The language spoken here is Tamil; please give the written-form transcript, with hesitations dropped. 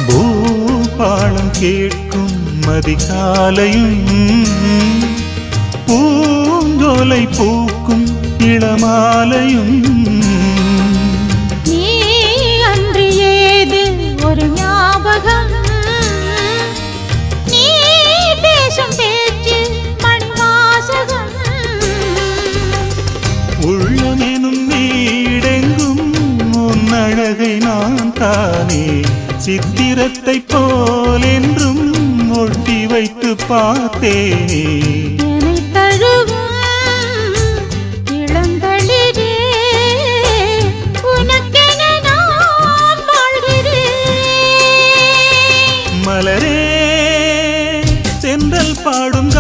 பூபாளம் கேட்கும் மதிகாலையும் பூஞ்சோலை பூக்கும் இளமாலையும் நீ அன்று ஏது ஒரு ஞாபகம் நீ பேசும் பேச்சு மணிவாசகம் உள்ளமெனும் நீடெங்கும் உன் அழகை நான் தானே சித்திரத்தை போல் என்றும் ஒட்டி வைத்து பார்த்தேனே என்னை தழுவும் இளந்தளிரே உனக்கென நான் வாழ்கிறேன் மலரே தென்றல் பாடும்